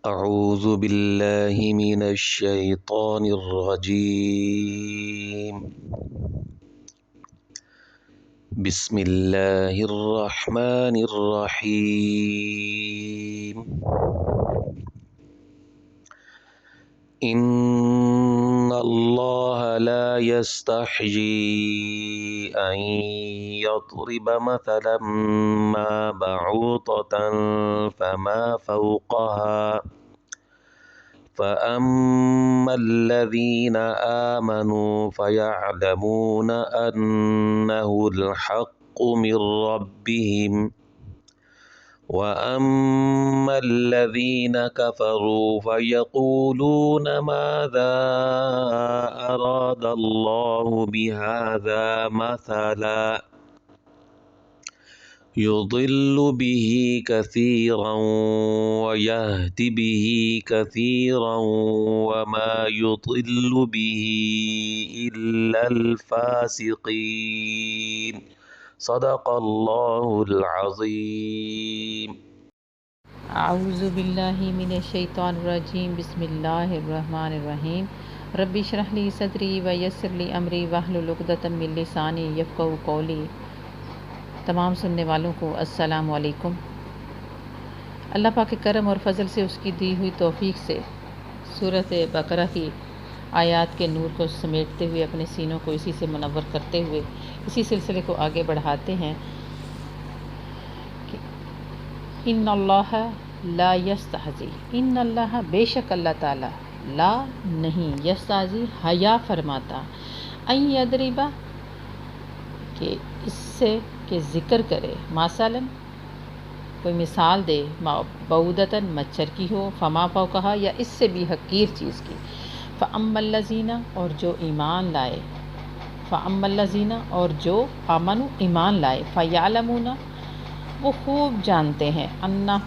أعوذ بالله من الشيطان الرجيم. بسم الله الرحمن الرحيم. إن الله لا يستحيي أن يضرب مثلا ما بعوضة فما فوقها فأما الذين آمنوا فيعلمون أنه الحق من ربهم وأما الذين كفروا فيقولون ماذا أراد الله بهذا مثلا يضل به كثيرا ويهدي به كثيرا وما يضل به إلا الفاسقين. صدق الله العظيم. اعوذ باللہ من الشیطان الرجیم بسم اللہ الرحمن الرحیم رب اشرح لی صدری ویسر لی امری واحلل عقدۃ من لسانی یفقہوا قولی۔ تمام سننے والوں کو السلام علیکم۔ اللہ پاک کے کرم اور فضل سے اس کی دی ہوئی توفیق سے سورۃ بقرہ کی آیات کے نور کو سمیٹتے ہوئے اپنے سینوں کو اسی سے منور کرتے ہوئے اسی سلسلے کو آگے بڑھاتے ہیں کہ ان اللہ لا یستحزی، ان اللہ بے شک اللہ تعالیٰ، لا نہیں، یستحزی حیا فرماتا، ان یضربا کہ اس سے کہ ذکر کرے، مثلا کوئی مثال دے، بعودتاً مچھر کی ہو، فما فوقہا یا اس سے بھی حقیر چیز کی، فاما الذین اور جو ایمان لائے، فاما الذین اور جو آمنوا ایمان لائے، فیعلمون وہ خوب جانتے ہیں، انہ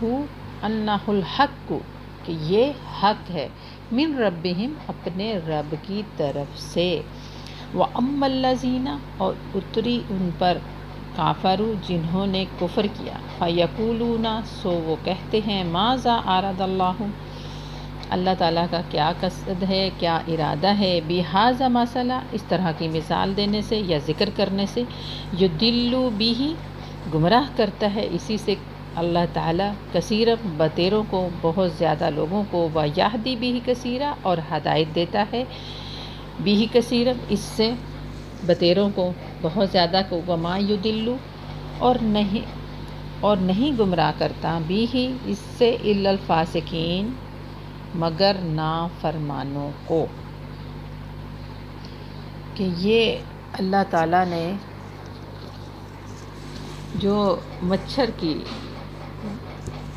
الحق کہ یہ حق ہے، من ربہم اپنے رب کی طرف سے، وَأَمَّا الَّذِينَ اور اتری ان پر، کافروا جنہوں نے کفر کیا، فَيَقُولُونَ سو وہ کہتے ہیں، ماذا أَرَادَ اللَّهُ اللہ تعالیٰ کا کیا قصد ہے، کیا ارادہ ہے، بِهَذَا مثلا اس طرح کی مثال دینے سے یا ذکر کرنے سے، يُضِلُّ بِهِ گمراہ کرتا ہے اسی سے اللہ تعالیٰ کثیرا بتیروں کو، بہت زیادہ لوگوں کو، وَيَهْدِي بِهِ كَثِيرًا اور ہدایت دیتا ہے بِهِ كَثِيرًا اس سے بتیروں کو، بہت زیادہ کو، وَمَا يُضِلُّ اور نہیں گمراہ کرتا بِهِ اس سے إِلَّا الْفَاسِقِينَ مگر نافرمانوں کو۔ کہ یہ اللہ تعالیٰ نے جو مچھر کی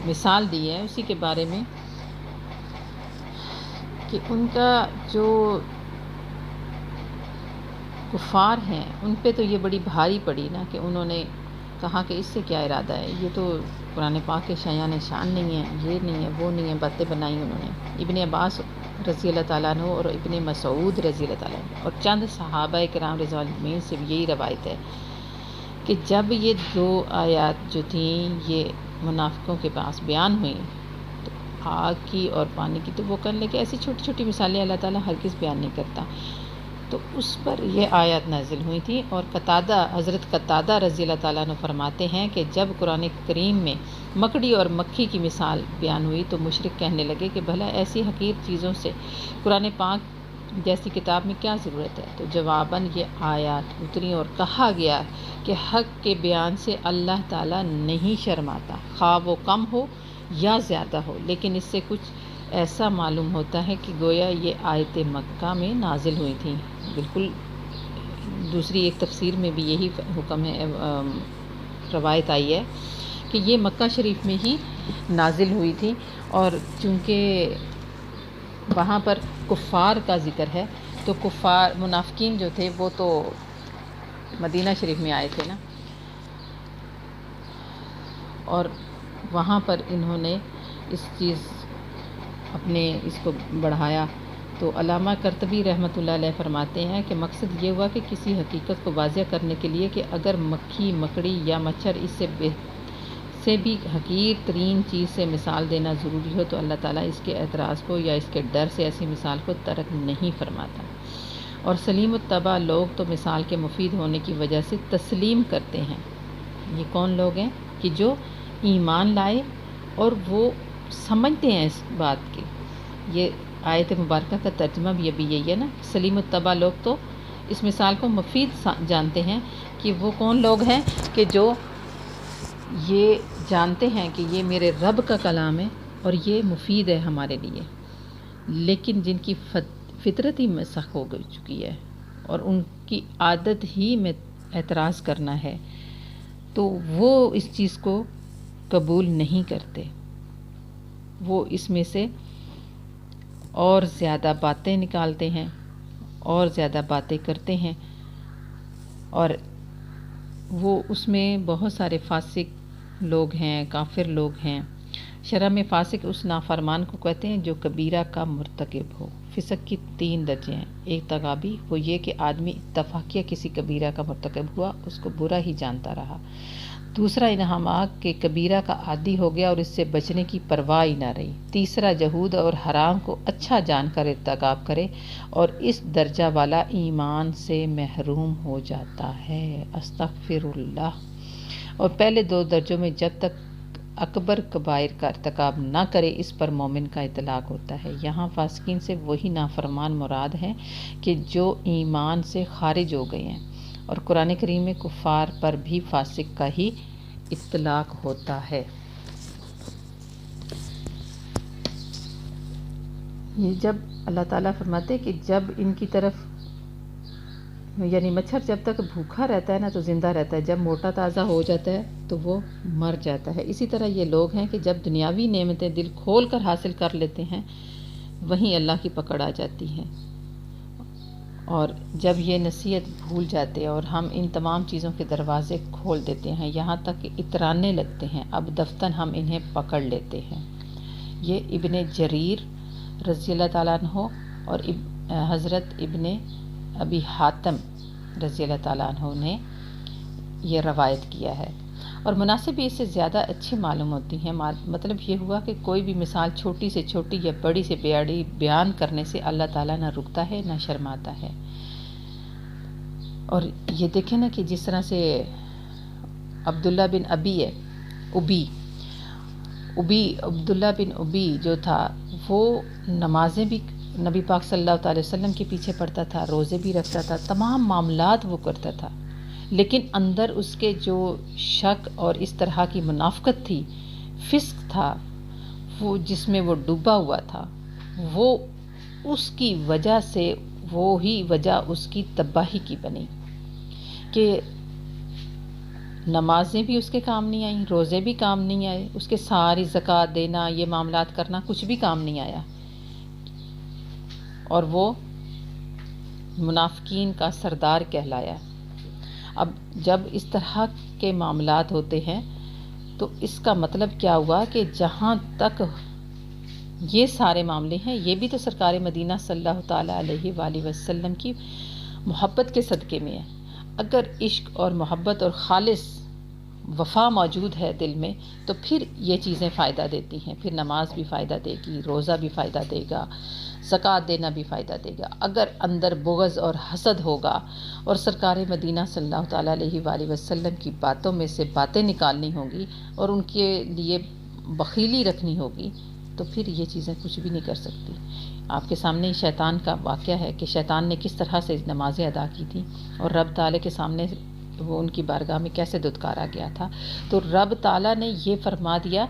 مثال دی ہے اسی کے بارے میں کہ ان کا جو کفار ہیں ان پہ تو یہ بڑی بھاری پڑی نا، کہ انہوں نے کہا کہ اس سے کیا ارادہ ہے، یہ تو قرآن پاک کے شایان شان نہیں ہے، یہ نہیں ہے، وہ نہیں ہے، باتیں بنائی انہوں نے۔ ابن عباس رضی اللہ تعالیٰ عنہ اور ابن مسعود رضی اللہ تعالیٰ عنہ اور چند صحابہ کرام رضوان اللہ سے بھی یہی روایت ہے کہ جب یہ دو آیات جو تھیں یہ منافقوں کے پاس بیان ہوئیں تو آگ کی اور پانی کی، تو وہ کہنے لگے ایسی چھوٹی چھوٹی مثالیں اللہ تعالیٰ ہرگز بیان نہیں کرتا، تو اس پر یہ آیات نازل ہوئی تھی۔ اور حضرت قتادہ رضی اللہ تعالیٰ عنہ فرماتے ہیں کہ جب قرآن کریم میں مکڑی اور مکھی کی مثال بیان ہوئی تو مشرک کہنے لگے کہ بھلا ایسی حقیر چیزوں سے قرآن پاک جیسی کتاب میں کیا ضرورت ہے، تو جواباً یہ آیات اتری اور کہا گیا کہ حق کے بیان سے اللہ تعالیٰ نہیں شرماتا، خواہ وہ کم ہو یا زیادہ ہو، لیکن اس سے کچھ ایسا معلوم ہوتا ہے کہ گویا یہ آیت مکہ میں نازل ہوئی تھی۔ بالکل دوسری ایک تفسیر میں بھی یہی حکم ہے، روایت آئی ہے کہ یہ مکہ شریف میں ہی نازل ہوئی تھی، اور چونکہ وہاں پر کفار کا ذکر ہے تو کفار منافقین جو تھے وہ تو مدینہ شریف میں آئے تھے نا، اور وہاں پر انہوں نے اس چیز اپنے اس کو بڑھایا۔ تو علامہ قرطبی رحمۃ اللہ علیہ فرماتے ہیں کہ مقصد یہ ہوا کہ کسی حقیقت کو واضح کرنے کے لیے کہ اگر مکھی، مکڑی یا مچھر اس سے بھی حقیر ترین چیز سے مثال دینا ضروری ہو تو اللہ تعالیٰ اس کے اعتراض کو یا اس کے ڈر سے ایسی مثال کو ترک نہیں فرماتا۔ اور سلیم الطبع لوگ تو مثال کے مفید ہونے کی وجہ سے تسلیم کرتے ہیں۔ یہ کون لوگ ہیں؟ کہ جو ایمان لائے اور وہ سمجھتے ہیں اس بات کی۔ یہ آیت مبارکہ کا ترجمہ بھی ابھی یہی ہے نا، سلیم الطبع لوگ تو اس مثال کو مفید جانتے ہیں کہ وہ کون لوگ ہیں کہ جو یہ جانتے ہیں کہ یہ میرے رب کا کلام ہے اور یہ مفید ہے ہمارے لیے، لیکن جن کی فطرت ہی مسخ ہو چکی ہے اور ان کی عادت ہی میں اعتراض کرنا ہے، تو وہ اس چیز کو قبول نہیں کرتے۔ وہ اس میں سے اور زیادہ باتیں نکالتے ہیں اور زیادہ باتیں کرتے ہیں، اور وہ اس میں بہت سارے فاسق لوگ ہیں، کافر لوگ ہیں۔ شرع میں فاسق اس نافرمان کو کہتے ہیں جو کبیرہ کا مرتکب ہو۔ فسق کی 3 درجے ہیں۔ ایک تغابی، وہ یہ کہ آدمی اتفاقیہ کسی کبیرہ کا مرتکب ہوا، اس کو برا ہی جانتا رہا۔ دوسرا انہماک کہ کبیرہ کا عادی ہو گیا اور اس سے بچنے کی پرواہ ہی نہ رہی۔ تیسرا جہود اور حرام کو اچھا جان کر ارتکاب کرے اور اس درجہ والا ایمان سے محروم ہو جاتا ہے۔ استغفر اللہ۔ اور پہلے 2 درجوں میں جب تک اکبر کبائر کا ارتکاب نہ کرے اس پر مومن کا اطلاق ہوتا ہے۔ یہاں فاسقین سے وہی نافرمان مراد ہیں کہ جو ایمان سے خارج ہو گئے ہیں، اور قرآن کریم میں کفار پر بھی فاسق کا ہی اطلاق ہوتا ہے۔ یہ جب اللہ تعالیٰ فرماتے ہیں کہ جب ان کی طرف، یعنی مچھر جب تک بھوکا رہتا ہے نا تو زندہ رہتا ہے، جب موٹا تازہ ہو جاتا ہے تو وہ مر جاتا ہے۔ اسی طرح یہ لوگ ہیں کہ جب دنیاوی نعمتیں دل کھول کر حاصل کر لیتے ہیں وہیں اللہ کی پکڑ آ جاتی ہے، اور جب یہ نصیحت بھول جاتے ہیں اور ہم ان تمام چیزوں کے دروازے کھول دیتے ہیں یہاں تک کہ اترانے لگتے ہیں، اب دفتن ہم انہیں پکڑ لیتے ہیں۔ یہ ابن جریر رضی اللہ تعالیٰ عنہ اور حضرت ابن ابی حاتم رضی اللہ تعالیٰ عنہ نے یہ روایت کیا ہے، اور مناسب بھی اس سے زیادہ اچھی معلوم ہوتی ہیں۔ مطلب یہ ہوا کہ کوئی بھی مثال چھوٹی سے چھوٹی یا بڑی سے بڑی بیان کرنے سے اللہ تعالیٰ نہ رکتا ہے نہ شرماتا ہے۔ اور یہ دیکھیں نا کہ جس طرح سے عبداللہ بن ابی ہے، عبداللہ بن ابی جو تھا وہ نمازیں بھی نبی پاک صلی اللہ علیہ وسلم کے پیچھے پڑھتا تھا، روزے بھی رکھتا تھا، تمام معاملات وہ کرتا تھا، لیکن اندر اس کے جو شک اور اس طرح کی منافقت تھی، فسق تھا، وہ جس میں وہ ڈوبا ہوا تھا، وہ اس کی وجہ سے وہی وجہ اس کی تباہی کی بنی کہ نمازیں بھی اس کے کام نہیں آئیں، روزے بھی کام نہیں آئے، اس کے ساری زکوٰۃ دینا، یہ معاملات کرنا کچھ بھی کام نہیں آیا، اور وہ منافقین کا سردار کہلایا۔ اب جب اس طرح کے معاملات ہوتے ہیں تو اس کا مطلب کیا ہوا کہ جہاں تک یہ سارے معاملے ہیں یہ بھی تو سرکار مدینہ صلی اللہ تعالیٰ علیہ وآلہ وسلم کی محبت کے صدقے میں ہے۔ اگر عشق اور محبت اور خالص وفا موجود ہے دل میں تو پھر یہ چیزیں فائدہ دیتی ہیں، پھر نماز بھی فائدہ دے گی، روزہ بھی فائدہ دے گا، زکوٰۃ دینا بھی فائدہ دے گا۔ اگر اندر بغض اور حسد ہوگا اور سرکار مدینہ صلی اللہ تعالیٰ علیہ وآلہ وسلم کی باتوں میں سے باتیں نکالنی ہوں گی اور ان کے لیے بخیلی رکھنی ہوگی تو پھر یہ چیزیں کچھ بھی نہیں کر سکتی۔ آپ کے سامنے شیطان کا واقعہ ہے کہ شیطان نے کس طرح سے نمازیں ادا کی تھیں اور رب تعالیٰ کے سامنے وہ ان کی بارگاہ میں کیسے دھتکارا گیا تھا۔ تو رب تعالیٰ نے یہ فرما دیا،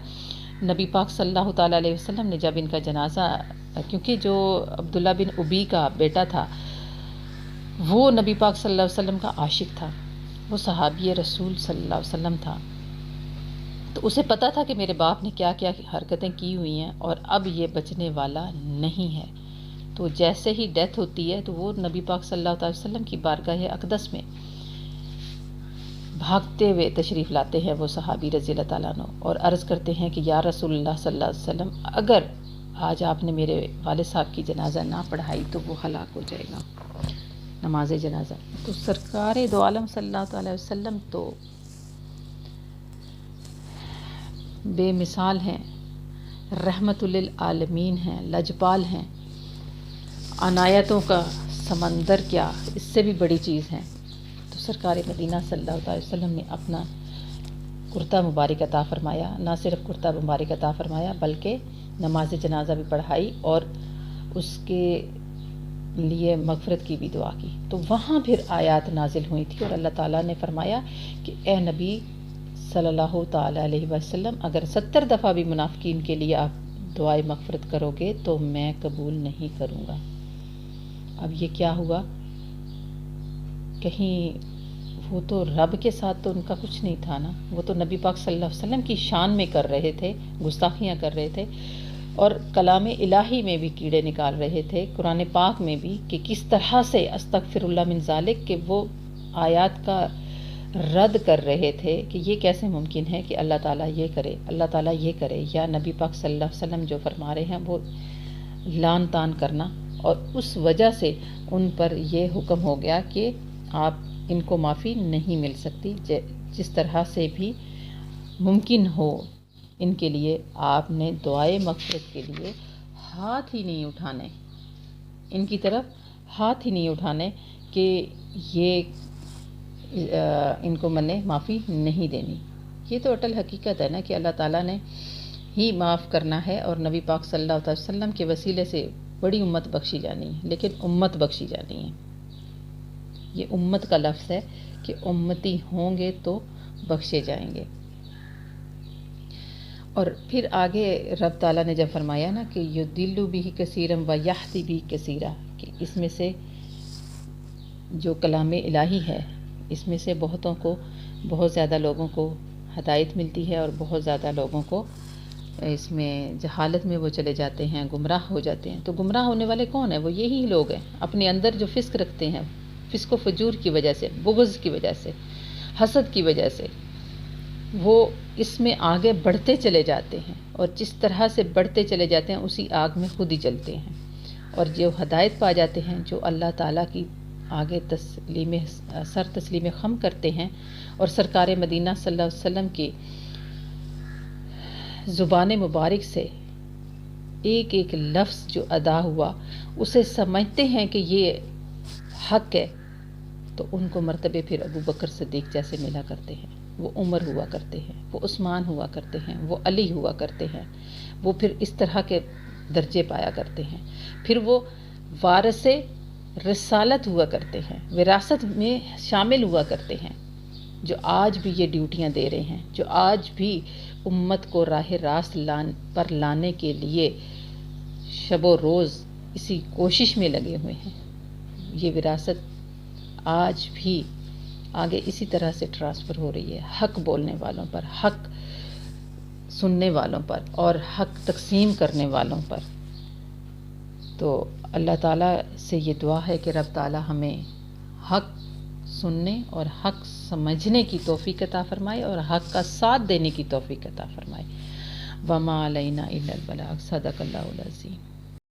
نبی پاک صلی اللہ تعالیٰ علیہ وسلم نے جب ان کا جنازہ، کیونکہ جو عبداللہ بن ابی کا بیٹا تھا وہ نبی پاک صلی اللہ علیہ وسلم کا عاشق تھا، وہ صحابی رسول صلی اللہ علیہ وسلم تھا، تو اسے پتہ تھا کہ میرے باپ نے کیا کیا حرکتیں کی ہوئی ہیں اور اب یہ بچنے والا نہیں ہے۔ تو جیسے ہی ڈیتھ ہوتی ہے تو وہ نبی پاک صلی اللہ علیہ وسلم کی بارگاہ اقدس میں بھاگتے ہوئے تشریف لاتے ہیں وہ صحابی رضی اللہ تعالیٰ عنہ، اور عرض کرتے ہیں کہ یا رسول اللہ صلی اللہ علیہ وسلم اگر آج آپ نے میرے والد صاحب کی جنازہ نہ پڑھائی تو وہ ہلاک ہو جائے گا، نماز جنازہ۔ تو سرکار دو عالم صلی اللہ علیہ وسلم تو بے مثال ہیں، رحمت للعالمین ہیں، لجپال ہیں، عنایتوں کا سمندر کیا اس سے بھی بڑی چیز ہے۔ تو سرکار مدینہ صلی اللہ علیہ وسلم نے اپنا کرتا مبارک عطا فرمایا، نہ صرف کرتا مبارک عطا فرمایا بلکہ نماز جنازہ بھی پڑھائی اور اس کے لیے مغفرت کی بھی دعا کی۔ تو وہاں پھر آیات نازل ہوئی تھی اور اللہ تعالیٰ نے فرمایا کہ اے نبی صلی اللہ تعالیٰ علیہ وسلم، اگر 70 دفعہ بھی منافقین کے لیے آپ دعائے مغفرت کرو گے تو میں قبول نہیں کروں گا۔ اب یہ کیا ہوا؟ کہیں وہ تو رب کے ساتھ تو ان کا کچھ نہیں تھا نا، وہ تو نبی پاک صلی اللہ علیہ وسلم کی شان میں کر رہے تھے، گستاخیاں کر رہے تھے، اور کلام الہی میں بھی کیڑے نکال رہے تھے، قرآن پاک میں بھی، کہ کس طرح سے استغفر اللہ من ذالک، کہ وہ آیات کا رد کر رہے تھے کہ یہ کیسے ممکن ہے کہ اللہ تعالیٰ یہ کرے، اللہ تعالیٰ یہ کرے، یا نبی پاک صلی اللہ علیہ وسلم جو فرما رہے ہیں وہ لان تان کرنا۔ اور اس وجہ سے ان پر یہ حکم ہو گیا کہ آپ ان کو معافی نہیں مل سکتی، جس طرح سے بھی ممکن ہو ان کے لیے آپ نے دعائے مغفرت کے لیے ہاتھ ہی نہیں اٹھانے، ان کی طرف ہاتھ ہی نہیں اٹھانے کہ یہ ان کو میں نے معافی نہیں دینی۔ یہ تو اٹل حقیقت ہے نا کہ اللہ تعالیٰ نے ہی معاف کرنا ہے، اور نبی پاک صلی اللہ علیہ وسلم کے وسیلے سے بڑی امت بخشی جانی ہے، لیکن امت بخشی جانی ہے۔ یہ امت کا لفظ ہے کہ امتی ہوں گے تو بخشے جائیں گے۔ اور پھر آگے رب تعالیٰ نے جب فرمایا نا کہ یضل بہ کثیرا ویہدی بہ کثیرا، کہ اس میں سے جو کلام الہی ہے اس میں سے بہتوں کو، بہت زیادہ لوگوں کو ہدایت ملتی ہے، اور بہت زیادہ لوگوں کو اس میں جہالت میں وہ چلے جاتے ہیں، گمراہ ہو جاتے ہیں۔ تو گمراہ ہونے والے کون ہیں؟ وہ یہی لوگ ہیں، اپنے اندر جو فسق رکھتے ہیں، فسق و فجور کی وجہ سے، بغض کی وجہ سے، حسد کی وجہ سے وہ اس میں آگے بڑھتے چلے جاتے ہیں، اور جس طرح سے بڑھتے چلے جاتے ہیں اسی آگ میں خود ہی جلتے ہیں۔ اور جو ہدایت پا جاتے ہیں، جو اللہ تعالیٰ کی آگے سر تسلیم خم کرتے ہیں، اور سرکار مدینہ صلی اللہ علیہ وسلم کی زبان مبارک سے ایک ایک لفظ جو ادا ہوا اسے سمجھتے ہیں کہ یہ حق ہے، تو ان کو مرتبے پھر ابو بکر صدیق جیسے ملا کرتے ہیں، وہ عمر ہوا کرتے ہیں، وہ عثمان ہوا کرتے ہیں، وہ علی ہوا کرتے ہیں، وہ پھر اس طرح کے درجے پایا کرتے ہیں۔ پھر وہ وارث رسالت ہوا کرتے ہیں، وراثت میں شامل ہوا کرتے ہیں، جو آج بھی یہ ڈیوٹیاں دے رہے ہیں، جو آج بھی امت کو راہ راست پر لانے کے لیے شب و روز اسی کوشش میں لگے ہوئے ہیں۔ یہ وراثت آج بھی آگے اسی طرح سے ٹرانسفر ہو رہی ہے، حق بولنے والوں پر، حق سننے والوں پر، اور حق تقسیم کرنے والوں پر۔ تو اللہ تعالیٰ سے یہ دعا ہے کہ رب تعالیٰ ہمیں حق سننے اور حق سمجھنے کی توفیق عطا فرمائے، اور حق کا ساتھ دینے کی توفیق عطا فرمائے۔ وما علینا الا البلاغ، صدق اللہ العظیم۔